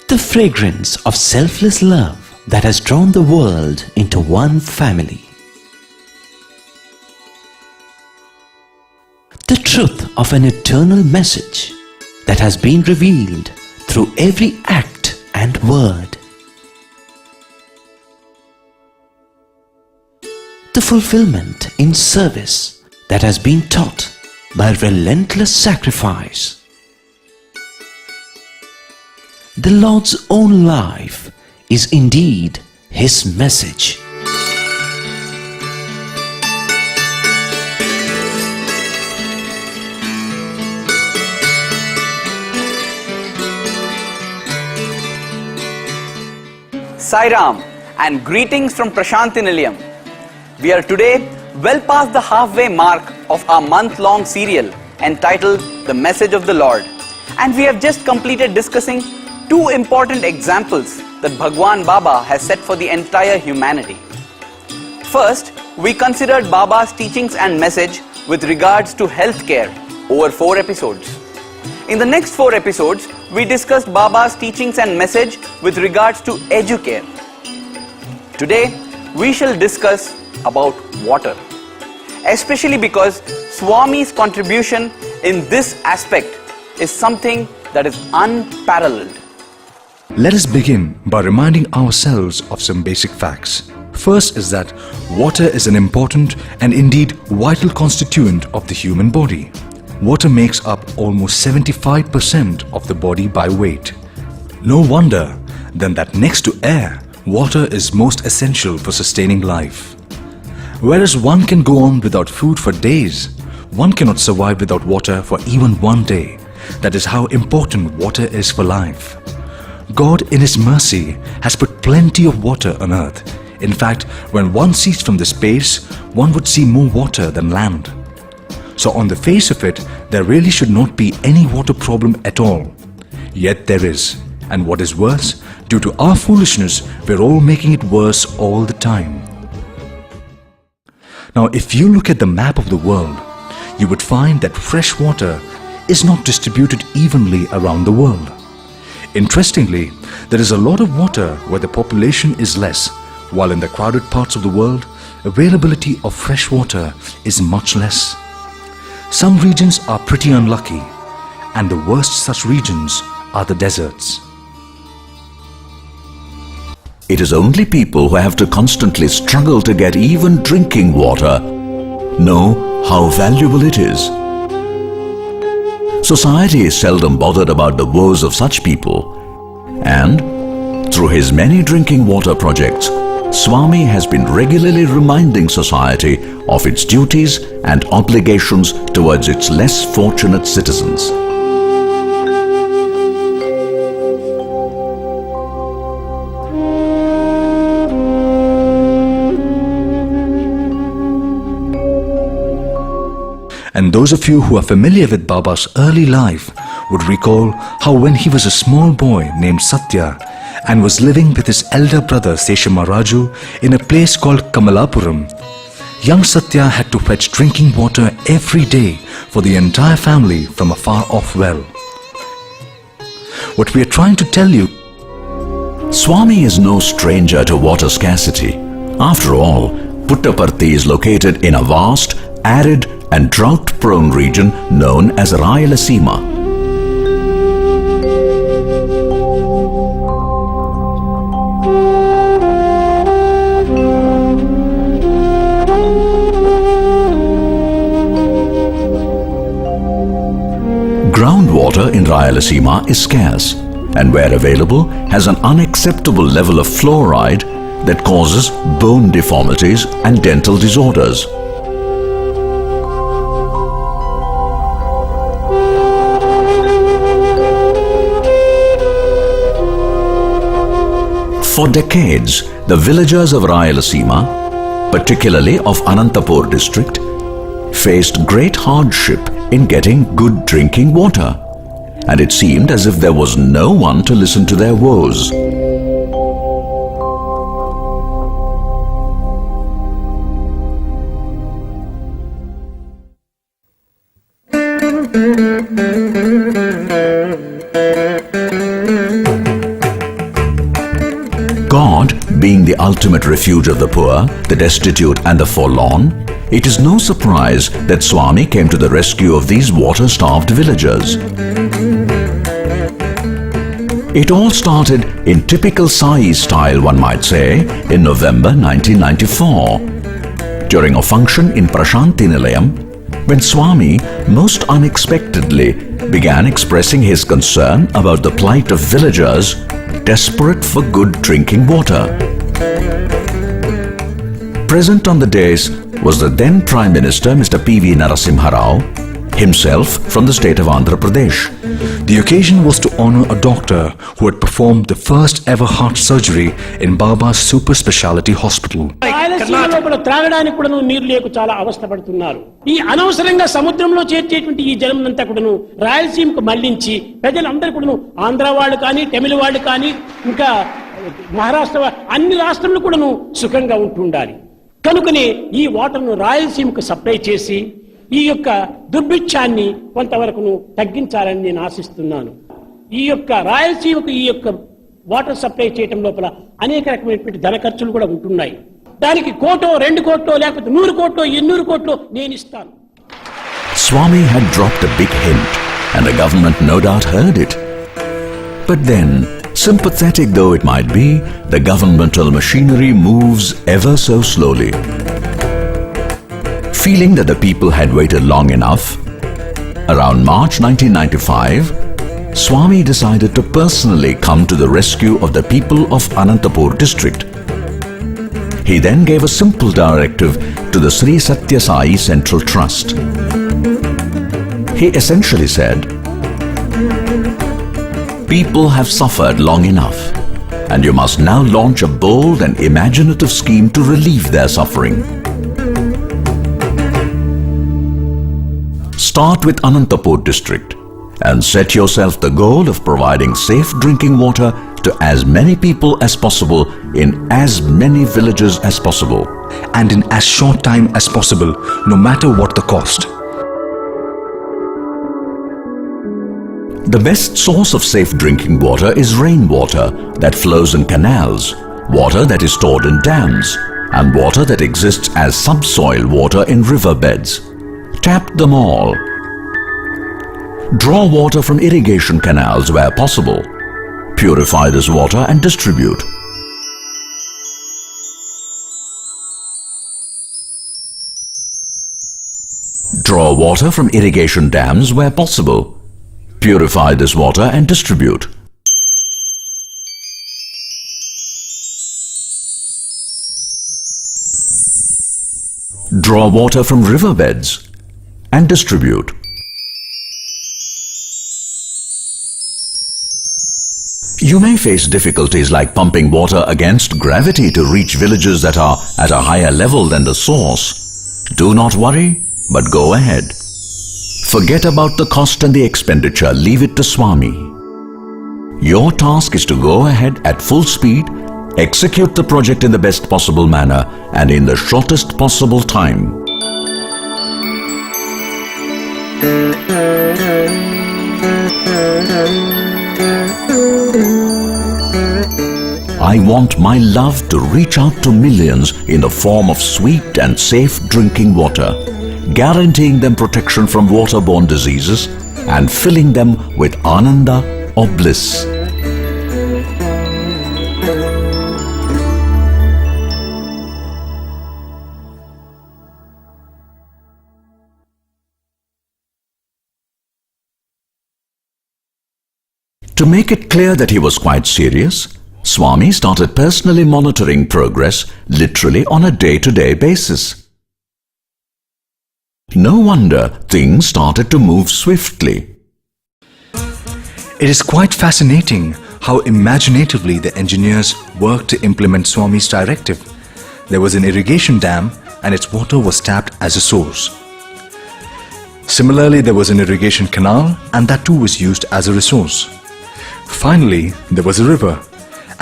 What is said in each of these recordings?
The fragrance of selfless love that has drawn the world into one family. The truth of an eternal message that has been revealed through every act and word. The fulfillment in service that has been taught by relentless sacrifice. The Lord's own life is indeed His message. Sai Ram and greetings from Prashanti Nilayam. We are today well past the halfway mark of our month-long serial entitled The Message of the Lord, and we have just completed discussing two important examples that Bhagwan Baba has set for the entire humanity. First, we considered Baba's teachings and message with regards to healthcare over 4 episodes. In the next 4 episodes, we discussed Baba's teachings and message with regards to educare. Today, we shall discuss about water, especially because Swami's contribution in this aspect is something that is unparalleled. Let us begin by reminding ourselves of some basic facts. First is that water is an important and indeed vital constituent of the human body. Water makes up almost 75% of the body by weight. No wonder then that next to air, water is most essential for sustaining life. Whereas one can go on without food for days, one cannot survive without water for even one day. That is how important water is for life. God in His mercy has put plenty of water on earth. In fact, when one sees from the space, one would see more water than land. So on the face of it, there really should not be any water problem at all. Yet there is. And what is worse, due to our foolishness, we're all making it worse all the time. Now, if you look at the map of the world, you would find that fresh water is not distributed evenly around the world. Interestingly, there is a lot of water where the population is less, while in the crowded parts of the world, availability of fresh water is much less. Some regions are pretty unlucky, and the worst such regions are the deserts. It is only people who have to constantly struggle to get even drinking water know how valuable it is. Society is seldom bothered about the woes of such people, and through his many drinking water projects, Swami has been regularly reminding society of its duties and obligations towards its less fortunate citizens. And those of you who are familiar with Baba's early life would recall how when he was a small boy named Sathya and was living with his elder brother Seshamaraju in a place called Kamalapuram, young Sathya had to fetch drinking water every day for the entire family from a far-off well. What we are trying to tell you, Swami is no stranger to water scarcity. After all, Puttaparthi is located in a vast, arid and drought-prone region known as Rayalaseema. Groundwater in Rayalaseema is scarce, and where available has an unacceptable level of fluoride that causes bone deformities and dental disorders. For decades, the villagers of Rayalaseema, particularly of Anantapur district, faced great hardship in getting good drinking water, and it seemed as if there was no one to listen to their woes. God being the ultimate refuge of the poor, the destitute and the forlorn, it is no surprise that Swami came to the rescue of these water-starved villagers. It all started in typical Sai style, one might say, in November 1994. During a function in Prashanti Nilayam, when Swami most unexpectedly began expressing his concern about the plight of villagers desperate for good drinking water. Present on the dais was the then Prime Minister Mr. P.V. Narasimha Rao, himself from the state of Andhra Pradesh. The occasion was to honor a doctor who had performed the first ever heart surgery in Baba's super speciality hospital. రాయలసీమలో త్రాగడానికి కూడా నీరు లేక చాలా అవస్థపడుతున్నారు. ఈ అనవసరంగా సముద్రంలో చేర్చేటువంటి ఈ జలమంతా కూడాను రాయలసీమకు మళ్లించి ప్రజలందరూ కూడాను ఆంధ్ర వాళ్ళు కానీ తమిళ వాళ్ళు కానీ ఇంకా మహారాష్ట్ర అన్ని రాష్ట్రాలు కూడాను సుఖంగా ఉంటుండాలి. కనుకనే ఈ వాటర్ను రాయలసీమకు సప్లై చేసి ఈ యొక్క దుర్భిక్షాన్ని కొంతవరకు తగ్గించాలని నేను ఆశిస్తున్నాను. ఈ యొక్క రాయలసీమకు ఈ యొక్క వాటర్ సప్లై చేయటం లోపల అనేక రకమైనటువంటి ధన ఖర్చులు కూడా ఉంటున్నాయి. దానికి కోటో 2 కోట్లో లేకపోతే 100 కోట్లో 200 కోట్లో నేను ఇస్తాను. Swami had dropped a big hint and the government no doubt heard it. But then, sympathetic though it might be, the governmental machinery moves ever so slowly. Feeling that the people had waited long enough, around March 1995, Swami decided to personally come to the rescue of the people of Anantapur district. He then gave a simple directive to the Sri Sathya Sai Central Trust. He essentially said, "People have suffered long enough, and you must now launch a bold and imaginative scheme to relieve their suffering. Start with Anantapur district and set yourself the goal of providing safe drinking water to as many people as possible in as many villages as possible, And in as short time as possible, no matter what the cost." The best source of safe drinking water is rainwater that flows in canals, water that is stored in dams, and water that exists as subsoil water in riverbeds. Tap them all. Draw water from irrigation canals where possible. Purify this water and distribute. Draw water from irrigation dams where possible. Purify this water and distribute. Draw water from riverbeds and distribute. You may face difficulties like pumping water against gravity to reach villages that are at a higher level than the source. Do not worry, but go ahead. Forget about the cost and the expenditure, leave it to Swami. Your task is to go ahead at full speed, execute the project in the best possible manner and in the shortest possible time. I want my love to reach out to millions in the form of sweet and safe drinking water, guaranteeing them protection from waterborne diseases and filling them with ananda or bliss. To make it clear that he was quite serious, Swami started personally monitoring progress literally on a day-to-day basis. No wonder things started to move swiftly. It is quite fascinating how imaginatively the engineers worked to implement Swami's directive. There was an irrigation dam and its water was tapped as a source. Similarly, there was an irrigation canal and that too was used as a resource. Finally, there was a river,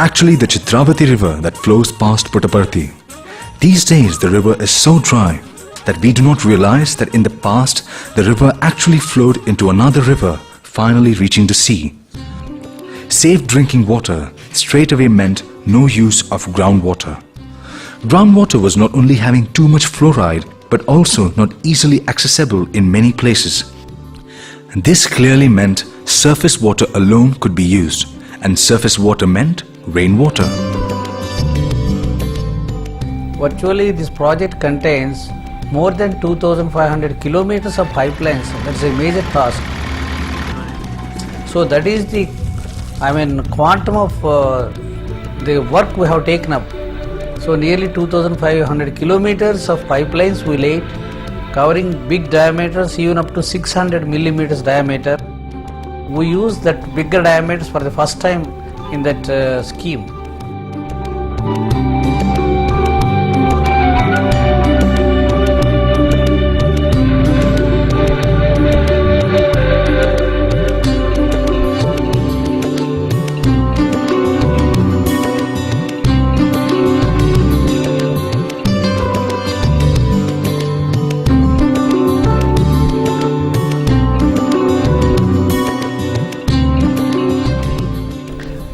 actually the Chitravati river that flows past Puttaparthi. These days the river is so dry that we do not realize that in the past the river actually flowed into another river, finally reaching the sea. Safe drinking water straight away meant no use of groundwater. Groundwater was not only having too much fluoride but also not easily accessible in many places. This clearly meant surface water alone could be used, and surface water meant rainwater. Virtually this project contains more than 2,500 kilometers of pipelines. That's a major task. So that is the quantum of the work we have taken up. So nearly 2,500 kilometers of pipelines we laid, covering big diameters even up to 600 millimeters diameter. We used that bigger diameters for the first time in that scheme.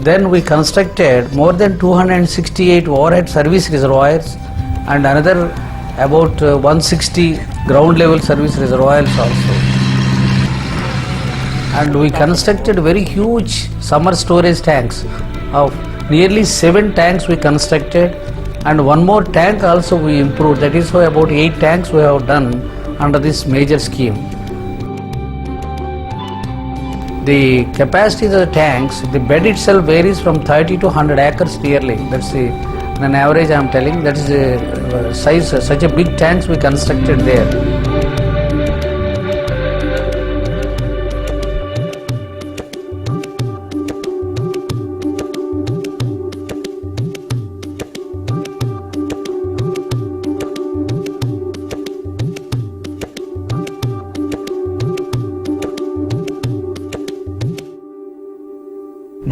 Then we constructed more than 268 overhead service reservoirs and another about 160 ground level service reservoirs also. And we constructed very huge summer storage tanks of nearly 7 tanks we constructed, and one more tank also we improved. That is why about 8 tanks we have done under this major scheme. The capacity of the tanks, the bed itself varies from 30 to 100 acres yearly. That's an average I am telling. That is the size, such a big tanks we constructed there.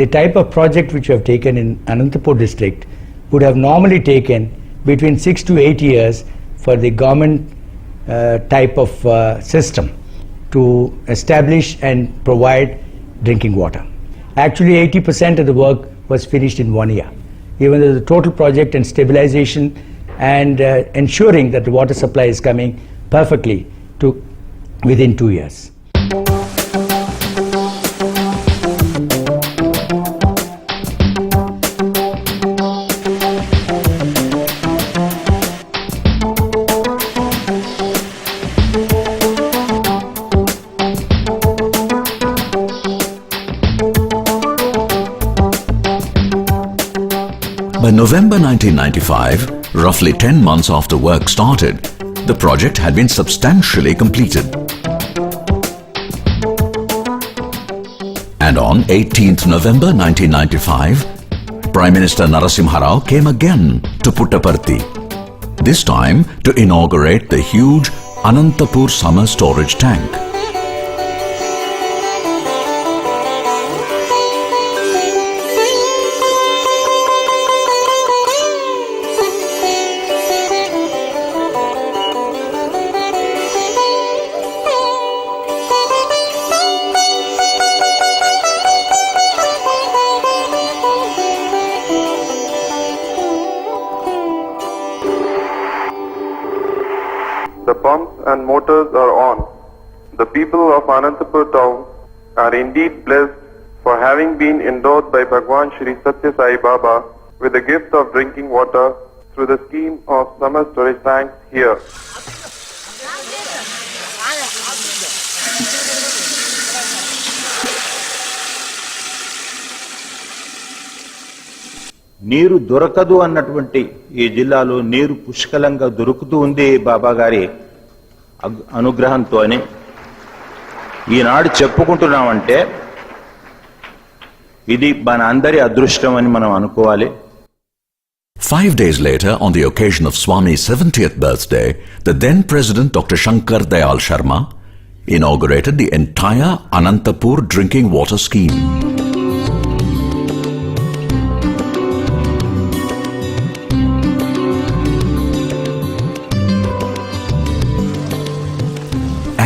The type of project which we have taken in Anantapur district would have normally taken between 6 to 8 years for the government type of system to establish and provide drinking water. Actually 80% of the work was finished in 1 year, even though the total project and stabilization and ensuring that the water supply is coming perfectly took within 2 years. By November 1995, roughly 10 months after work started, the project had been substantially completed. And on 18th November 1995, Prime Minister Narasimha Rao came again to Puttaparthi, this time to inaugurate the huge Anantapur summer storage tank. The pumps and motors are on. The people of Anantapur town are indeed blessed for having been endowed by Bhagwan Sri Sathya Sai Baba with the gift of drinking water through the scheme of summer storage tanks here. నీరు దొరకదు అన్నటువంటి ఈ జిల్లాలో నీరు పుష్కలంగా దొరుకుతూ ఉంది బాబా గారి అనుగ్రహంతోనే ఈనాడు చెప్పుకుంటున్నామంటే ఇది మన అందరి అదృష్టం అని మనం అనుకోవాలి. 5 days later, on the occasion of Swami's 70th birthday, the then President Dr. Shankar Dayal Sharma inaugurated the entire Anantapur drinking water scheme.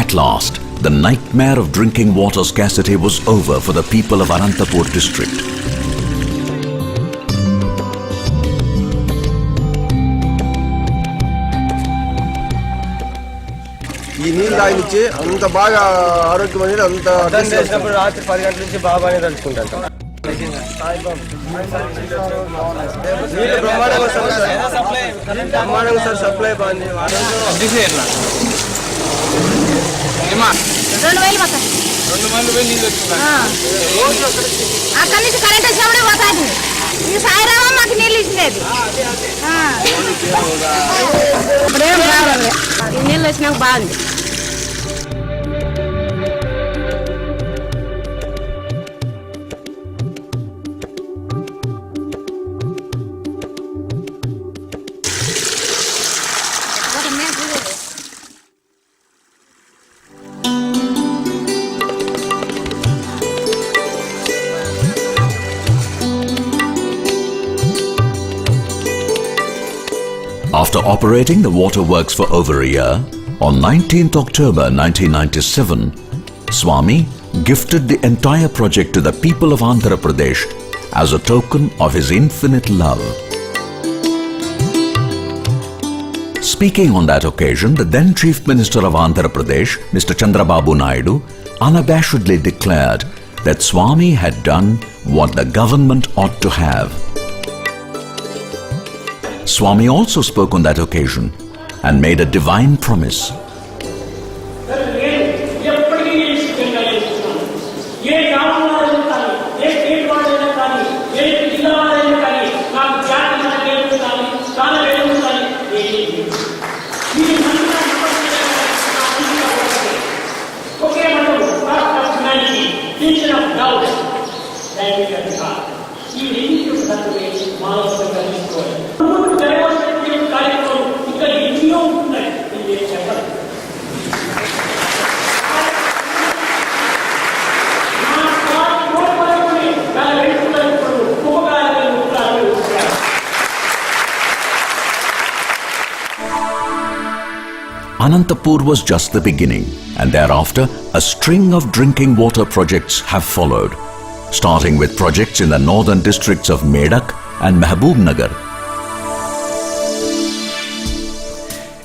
At last, the nightmare of drinking water scarcity was over for the people of Anantapur district. ఈ నీళ్ళు తాగినిచ్చి అంత బాగా ఆరోగ్యం అనేది అంత చేసినప్పుడు రాత్రి 10 గంటల నుంచి బాబానే తలుచుకుంటాను. నీళ్ళు బ్రహ్మాండంగా సార్ సప్లై బాగుంది. 2,000 నీళ్ళు అక్కడి నుంచి కరెంట్ వచ్చినప్పుడే పోతాది. ఈ సాయిరామ మాకు నీళ్ళు ఇచ్చినది ఇప్పుడేం రావాలి. ఈ నీళ్ళు వచ్చినాక బాగుంది. After operating the water works for over a year, on 19th October 1997, Swami gifted the entire project to the people of Andhra Pradesh as a token of his infinite love. Speaking on that occasion, the then Chief Minister of Andhra Pradesh, Mr. Chandrababu Naidu, unabashedly declared that Swami had done what the government ought to have. Swami also spoke on that occasion and made a divine promise. Anantapur was just the beginning, and thereafter a string of drinking water projects have followed, starting with projects in the northern districts of Medak and Mehboob-Nagar.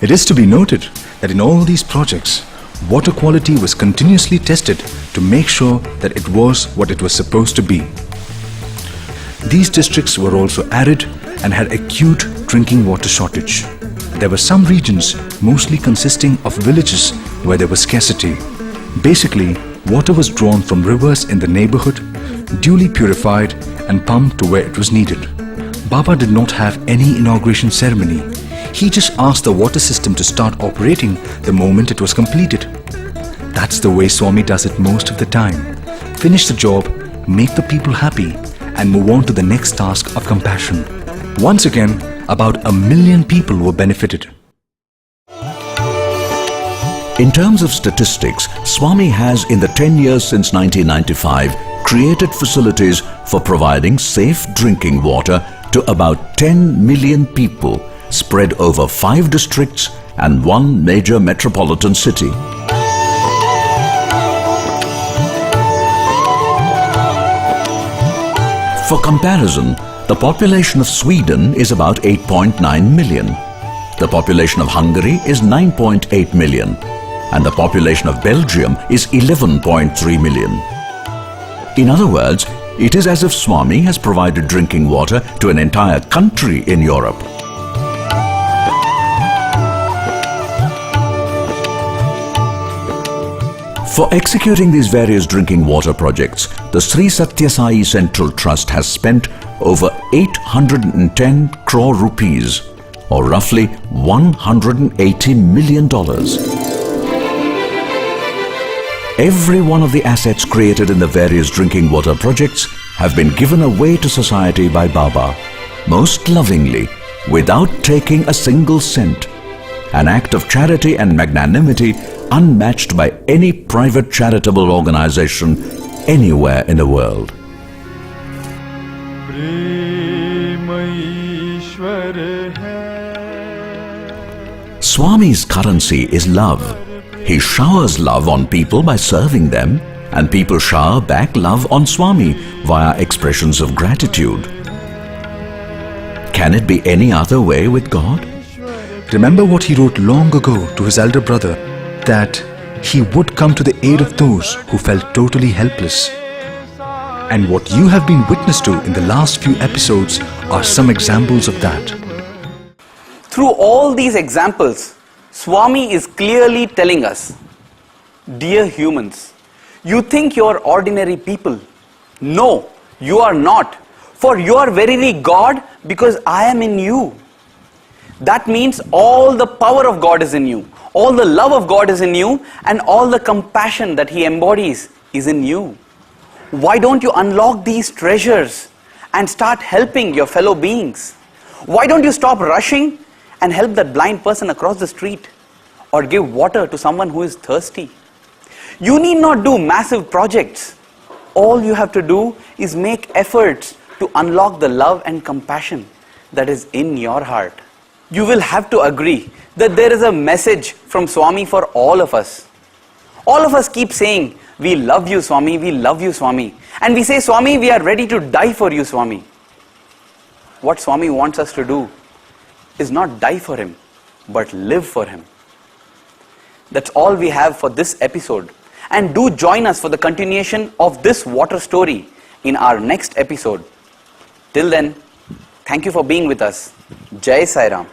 It is to be noted that in all these projects, water quality was continuously tested to make sure that it was what it was supposed to be. These districts were also arid and had acute drinking water shortage. There were some regions, mostly consisting of villages, where there was scarcity. Basically, water was drawn from rivers in the neighborhood, duly purified and pumped to where it was needed. Baba did not have any inauguration ceremony. He just asked the water system to start operating the moment it was completed. That's the way Swami does it most of the time. Finish the job, make the people happy, and move on to the next task of compassion. Once again, about 1 million people were benefited. In terms of statistics, Swami has in the 10 years since 1995 created facilities for providing safe drinking water to about 10 million people spread over 5 districts and 1 major metropolitan city. For comparison, the population of Sweden is about 8.9 million. The population of Hungary is 9.8 million. And the population of Belgium is 11.3 million. In other words, it is as if Swami has provided drinking water to an entire country in Europe. For executing these various drinking water projects, the Sri Sathya Sai Central Trust has spent over 810 crore rupees, or roughly $180 million. Every one of the assets created in the various drinking water projects have been given away to society by Baba, most lovingly, without taking a single cent. An act of charity and magnanimity unmatched by any private charitable organization anywhere in the world. Swami's currency is love. He showers love on people by serving them, and people shower back love on Swami via expressions of gratitude. Can it be any other way with God? Remember what he wrote long ago to his elder brother, that he would come to the aid of those who felt totally helpless. And what you have been witness to in the last few episodes are some examples of that. Through all these examples, Swami is clearly telling us, dear humans, you think you are ordinary people. No, you are not. For you are verily God because I am in you. That means all the power of God is in you. All the love of God is in you, and all the compassion that He embodies is in you. Why don't you unlock these treasures and start helping your fellow beings? Why don't you stop rushing and help that blind person across the street, or give water to someone who is thirsty? You need not do massive projects. All you have to do is make efforts to unlock the love and compassion that is in your heart. You will have to agree that there is a message from Swami for all of us. All of us keep saying, we love you, Swami, we love you, Swami. And we say, Swami, we are ready to die for you, Swami. What Swami wants us to do is not die for Him, but live for Him. That's all we have for this episode. And do join us for the continuation of this water story in our next episode. Till then, thank you for being with us. Jai Sai Ram.